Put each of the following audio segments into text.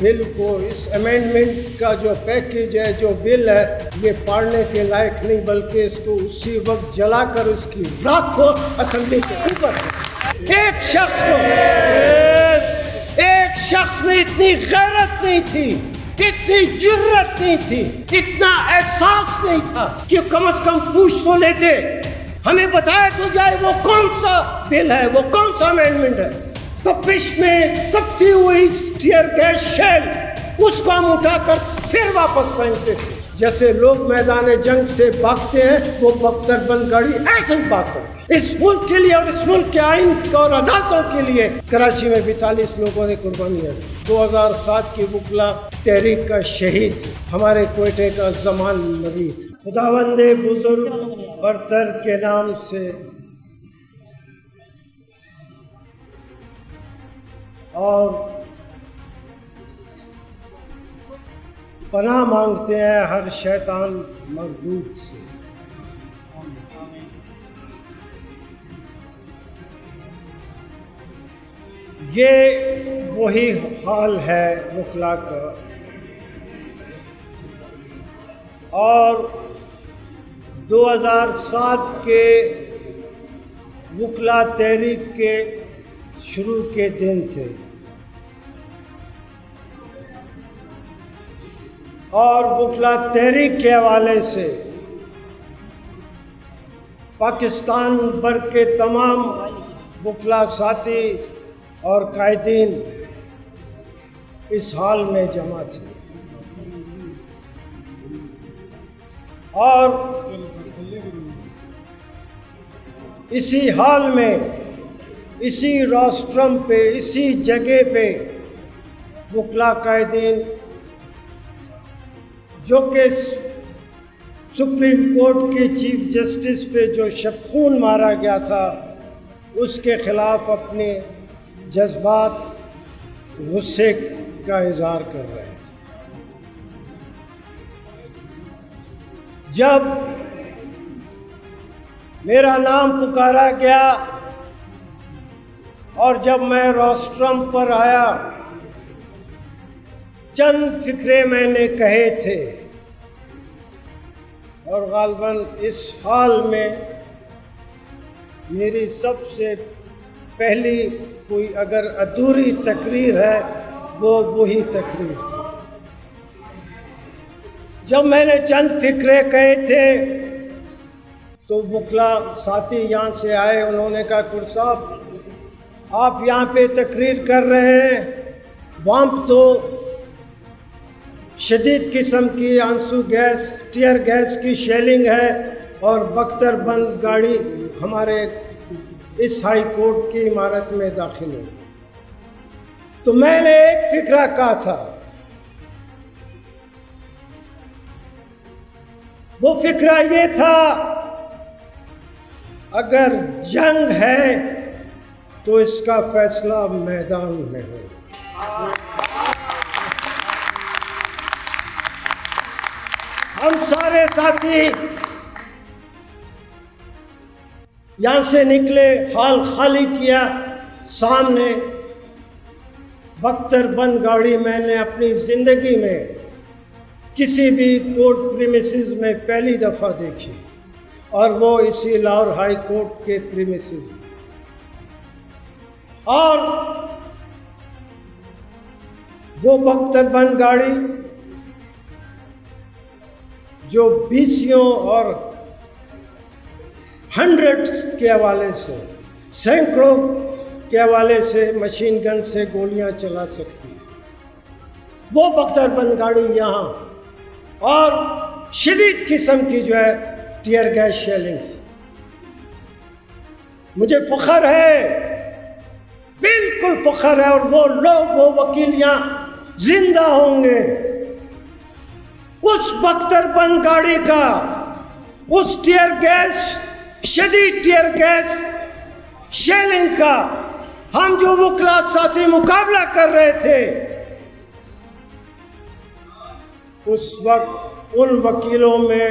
بل کو، اس امینڈمنٹ کا جو پیکیج ہے، جو بل ہے، یہ پڑھنے کے لائق نہیں، بلکہ اس کو اسی وقت جلا کر اس کی راکھ کو اسمبلی کے اوپر ایک شخص میں اتنی غیرت نہیں تھی، اتنی جرت نہیں تھی، اتنا احساس نہیں تھا کہ کم از کم پوچھ تو لیتے، ہمیں بتایا تو جائے وہ کون سا بل ہے، وہ کون سا امینڈمنٹ ہے۔ تپش میں تپتی ہوئی ٹیئر گیس شیل، اس کو ہم اٹھا کر پھر واپس پہنچتے تھے، جیسے لوگ میدان جنگ سے بھاگتے ہیں، وہ بختر بند گاڑی ایسے ہی بھاگتے ہیں۔ اس ملک کے لیے اور اس ملک کے آئین اور عدالتوں کے لیے کراچی میں 42 لوگوں نے قربانیاں دی۔ 2007 کی وکلا تحریک کا شہید ہمارے کوئٹے کا زمان مرید، خداوند بزرگ برتر کے نام سے اور پناہ مانگتے ہیں ہر شیطان مردود سے۔ یہ وہی حال ہے وکلا کا، اور 2007 کے وکلا تحریک کے شروع کے دن تھے، اور وکلا تحریک کے حوالے سے پاکستان بھر کے تمام وکلا ساتھی اور قائدین اس حال میں جمع تھے، اور اسی حال میں، اسی روسٹرم پہ، اسی جگہ پہ وکلا قائدین جو کہ سپریم کورٹ کے چیف جسٹس پہ جو شبخون مارا گیا تھا، اس کے خلاف اپنے جذبات، غصے کا اظہار کر رہے تھے۔ جب میرا نام پکارا گیا اور جب میں روسٹرم پر آیا، چند فقرے میں نے کہے تھے، اور غالباً اس حال میں میری سب سے پہلی کوئی اگر ادھوری تقریر ہے، وہ وہی تقریر تھی۔ جب میں نے چند فقرے کہے تھے تو وکلا ساتھی یہاں سے آئے، انہوں نے کہا کر صاحب آپ یہاں پہ تقریر کر رہے ہیں، وہاں تو شدید قسم کی آنسو گیس، ٹیئر گیس کی شیلنگ ہے، اور بختر بند گاڑی ہمارے اس ہائی کورٹ کی عمارت میں داخل ہوئی۔ تو میں نے ایک فقرہ کہا تھا، وہ فقرہ یہ تھا، اگر جنگ ہے تو اس کا فیصلہ میدان میں ہو۔ ہم سارے ساتھی یہاں سے نکلے، ہال خالی کیا، سامنے بختر بند گاڑی میں نے اپنی زندگی میں کسی بھی کورٹ پریمیسز میں پہلی دفعہ دیکھی، اور وہ اسی لاہور ہائی کورٹ کے پریمیسز میں، اور وہ بختر بند گاڑی جو بیسیوں اور ہنڈریڈز کے حوالے سے، سینکڑوں کے حوالے سے مشین گن سے گولیاں چلا سکتی ہے، وہ بختر بند گاڑی یہاں، اور شدید قسم کی جو ہے ٹیئر گیس شیلنگ۔ مجھے فخر ہے، بالکل فخر ہے، اور وہ لوگ، وہ وکیلیاں زندہ ہوں گے اس بختر بند گاڑی کا، اس ٹیئر گیس، شدید ٹیئر گیس شیلنگ کا ہم جو وکلا ساتھی مقابلہ کر رہے تھے، اس وقت ان وکیلوں میں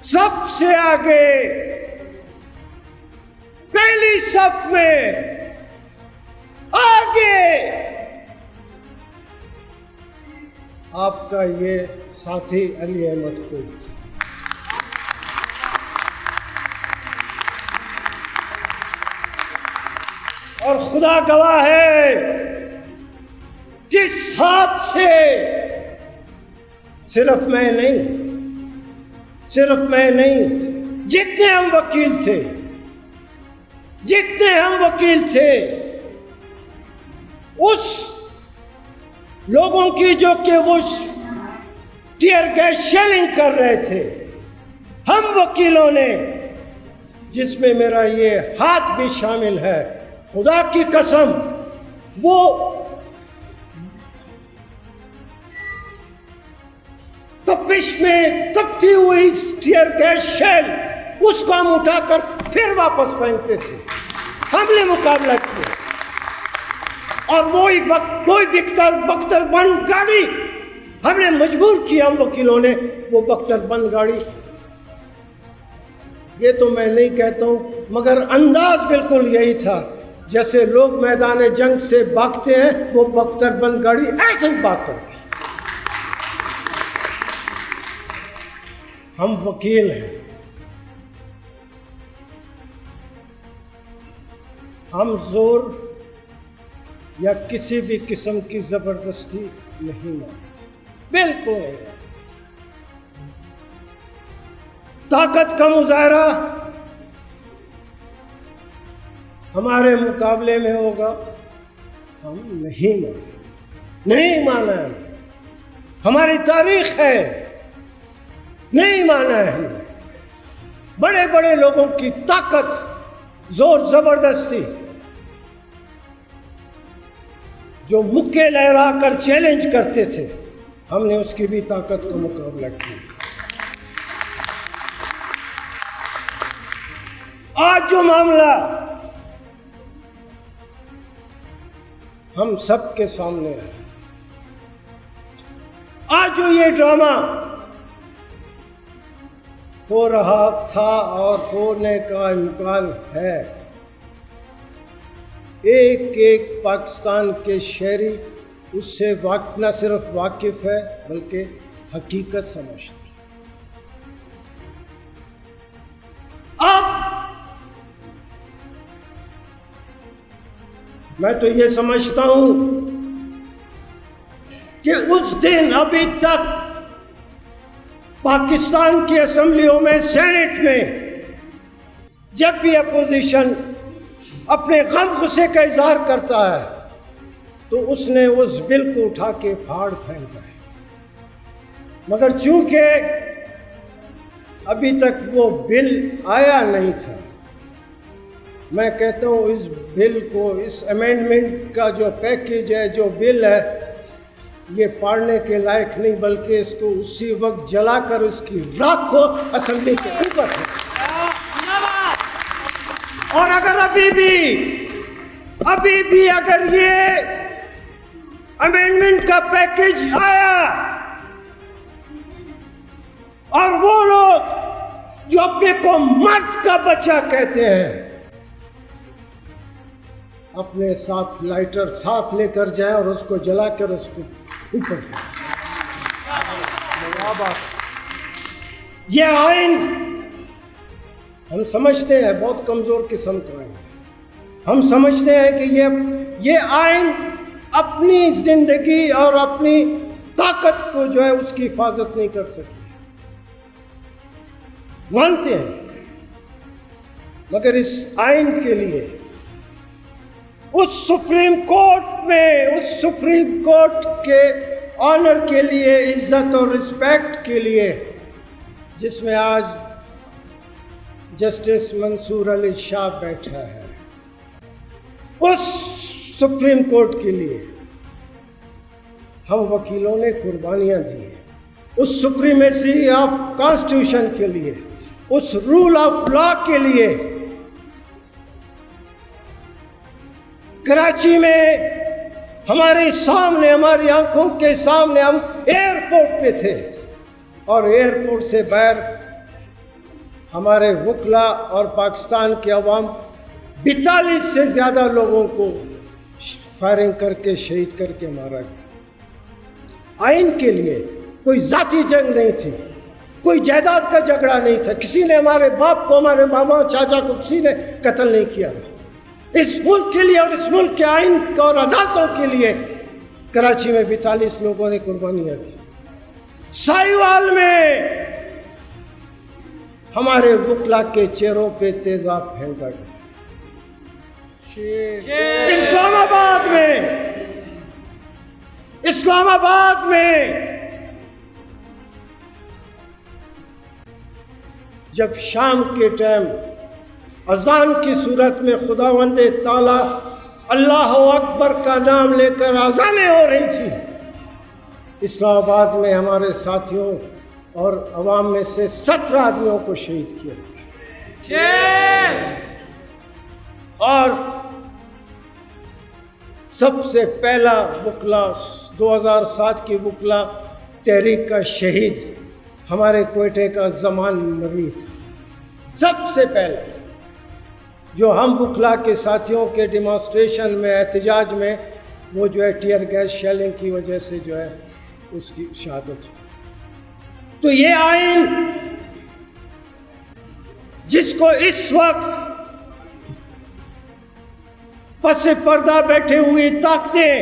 سب سے آگے پہلی صف میں آگے آپ کا یہ ساتھی علی احمد کوئی تھا. اور خدا گواہ ہے کہ ساتھ سے صرف میں نہیں جتنے ہم وکیل تھے اس لوگوں کی جو کہ وہ ٹیئر گیس شیلنگ کر رہے تھے، ہم وکیلوں نے، جس میں میرا یہ ہاتھ بھی شامل ہے، خدا کی قسم وہ تپش میں تپتی ہوئی ٹیئر گیس شیل اس کو ہم اٹھا کر پھر واپس پہنتے تھے. ہم نے مقابلہ کیا اور وہی بختر بند گاڑی ہم نے مجبور کیا، ہم وکیلوں نے وہ بختر بند گاڑی، یہ تو میں نہیں کہتا ہوں مگر انداز بالکل یہی تھا جیسے لوگ میدان جنگ سے بھاگتے ہیں، وہ بختر بند گاڑی ایسے ہی بھاگ کر گئی. ہم وکیل ہیں، ہم زور یا کسی بھی قسم کی زبردستی نہیں مانتے، بالکل نہیں. طاقت کا مظاہرہ ہمارے مقابلے میں ہوگا، ہم نہیں مانا ہے. ہماری تاریخ ہے، نہیں مانا ہے. ہم نے بڑے بڑے لوگوں کی طاقت، زور زبردستی، جو مکے لہرا کر چیلنج کرتے تھے، ہم نے اس کی بھی طاقت کا مقابلہ کیا. آج جو معاملہ ہم سب کے سامنے ہے، آج جو یہ ڈرامہ ہو رہا تھا اور ہونے کا امکان ہے، ایک پاکستان کے شہری اس سے نہ صرف واقف ہے بلکہ حقیقت سمجھتا ہے. اب میں تو یہ سمجھتا ہوں کہ اس دن ابھی تک پاکستان کی اسمبلیوں میں، سینٹ میں جب بھی اپوزیشن اپنے غم غصے کا اظہار کرتا ہے تو اس نے اس بل کو اٹھا کے پھاڑ پھینکا ہے. مگر چونکہ ابھی تک وہ بل آیا نہیں تھا، میں کہتا ہوں اس بل کو، اس امینڈمنٹ کا جو پیکیج ہے، جو بل ہے، یہ پڑھنے کے لائق نہیں، بلکہ اس کو اسی وقت جلا کر اس کی راکھ کو اسمبلی کے اوپر ہے. اور اگر ابھی بھی اگر یہ امینڈمنٹ کا پیکیج آیا اور وہ لوگ جو اپنے کو مرد کا بچہ کہتے ہیں اپنے ساتھ لائٹر ساتھ لے کر جائیں اور اس کو جلا کر اس کو اوپر، یہ آئین ہم سمجھتے ہیں بہت کمزور قسم کا آئین. ہم سمجھتے ہیں کہ یہ آئین اپنی زندگی اور اپنی طاقت کو جو ہے اس کی حفاظت نہیں کر سکی، مانتے ہیں. مگر اس آئین کے لیے اس سپریم کورٹ کے آنر کے لیے، عزت اور رسپیکٹ کے لیے، جس میں آج جسٹس منصور علی شاہ بیٹھا ہے، اس سپریم کورٹ کے لیے ہم وکیلوں نے قربانیاں دی ہیں. اس سپریمیسی آف کانسٹیٹیوشن کے لیے، اس رول آف لا کے لیے. کراچی میں ہمارے سامنے، ہماری آنکھوں کے سامنے ہم ایئرپورٹ پہ تھے اور ایئرپورٹ سے باہر ہمارے وکلاء اور پاکستان کے عوام 42 سے زیادہ لوگوں کو فائرنگ کر کے شہید کر کے مارا گیا. آئین کے لیے کوئی ذاتی جنگ نہیں تھی، کوئی جائیداد کا جھگڑا نہیں تھا، کسی نے ہمارے باپ کو، ہمارے ماما چاچا کو کسی نے قتل نہیں کیا تھا۔ اس ملک کے لیے اور اس ملک کے آئین اور عدالتوں کے لیے کراچی میں 42 لوگوں نے قربانیاں دی۔ سائیوال میں ہمارے وکلا کے چہروں پہ تیزاب پھینکا گیا۔ اسلام آباد میں جب شام کے ٹائم اذان کی صورت میں خداوند تعالیٰ اللہ اکبر کا نام لے کر اذانیں ہو رہی تھی، اسلام آباد میں ہمارے ساتھیوں اور عوام میں سے 17 آدمیوں کو شہید کیا گیا، اور سب سے پہلا وکلا 2007 کی وکلا تحریک کا شہید ہمارے کوئٹے کا زمان نبی تھا۔ سب سے پہلا جو ہم وکلا کے ساتھیوں کے ڈیمانسٹریشن میں، احتجاج میں، وہ جو ہے ٹیئر گیس شیلنگ کی وجہ سے جو ہے اس کی شہادت ہوئی۔ تو یہ آئین جس کو اس وقت پس پردہ بیٹھے ہوئی طاقتیں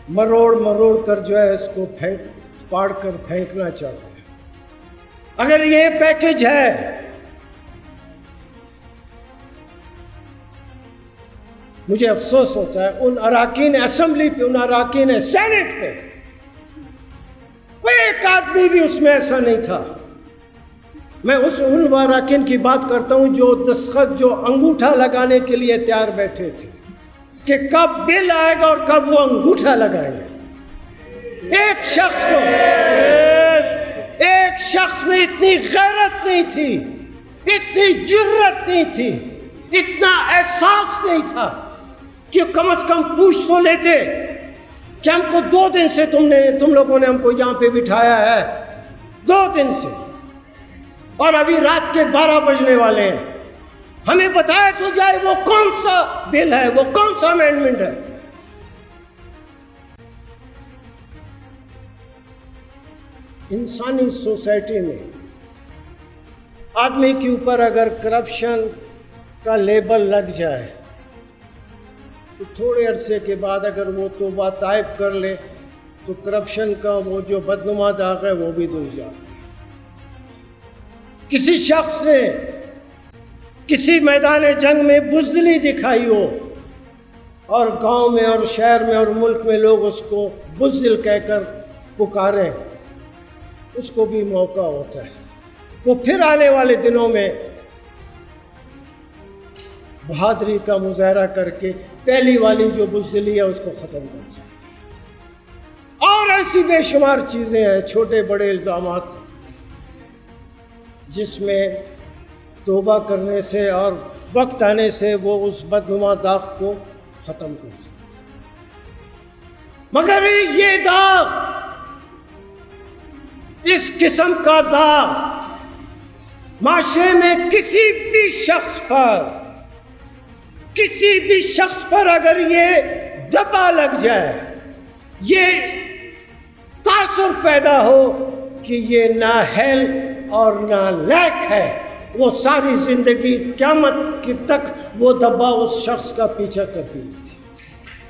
مروڑ مروڑ کر جو ہے اس کو پاڑ کر پھینکنا چاہتے ہیں، اگر یہ پیکج ہے، مجھے افسوس ہوتا ہے ان اراکین اسمبلی پہ، ان اراکین سینٹ پہ، کوئی ایک آدمی بھی اس میں ایسا نہیں تھا۔ میں ان اراکین کی بات کرتا ہوں جو دستخط، جو انگوٹھا لگانے کے لیے تیار بیٹھے تھے کہ کب بل آئے گا اور کب وہ انگوٹھا لگائیں گے۔ ایک شخص میں اتنی غیرت نہیں تھی، اتنی جرت نہیں تھی، اتنا احساس نہیں تھا کہ کم از کم پوچھ تو لیتے کہ ہم کو 2 دن سے تم لوگوں نے ہم کو یہاں پہ بٹھایا ہے، 2 دن سے، اور ابھی رات کے 12 بجنے والے ہیں، ہمیں بتایا تو جائے وہ کون سا بل ہے، وہ کون سا امینڈمنٹ ہے۔ انسانی سوسائٹی میں آدمی کے اوپر اگر کرپشن کا لیبل لگ جائے تو تھوڑے عرصے کے بعد اگر وہ توبہ طائب کر لے تو کرپشن کا وہ جو بدنما داغ ہے وہ بھی دھل جاتا ہے۔ کسی شخص نے کسی میدان جنگ میں بزدلی دکھائی ہو اور گاؤں میں اور شہر میں اور ملک میں لوگ اس کو بزدل کہہ کر پکاریں، اس کو بھی موقع ہوتا ہے وہ پھر آنے والے دنوں میں بہادری کا مظاہرہ کر کے پہلی والی جو بزدلی ہے اس کو ختم کر سکتا۔ اور ایسی بے شمار چیزیں ہیں، چھوٹے بڑے الزامات، جس میں توبہ کرنے سے اور وقت آنے سے وہ اس بدنما داغ کو ختم کر سکے۔ مگر یہ داغ، اس قسم کا داغ معاشرے میں کسی بھی شخص پر اگر یہ دبا لگ جائے، یہ تاثر پیدا ہو کہ یہ نااہل اور نالائق ہے، وہ ساری زندگی قیامت کی تک وہ دبا اس شخص کا پیچھا کرتی ہے۔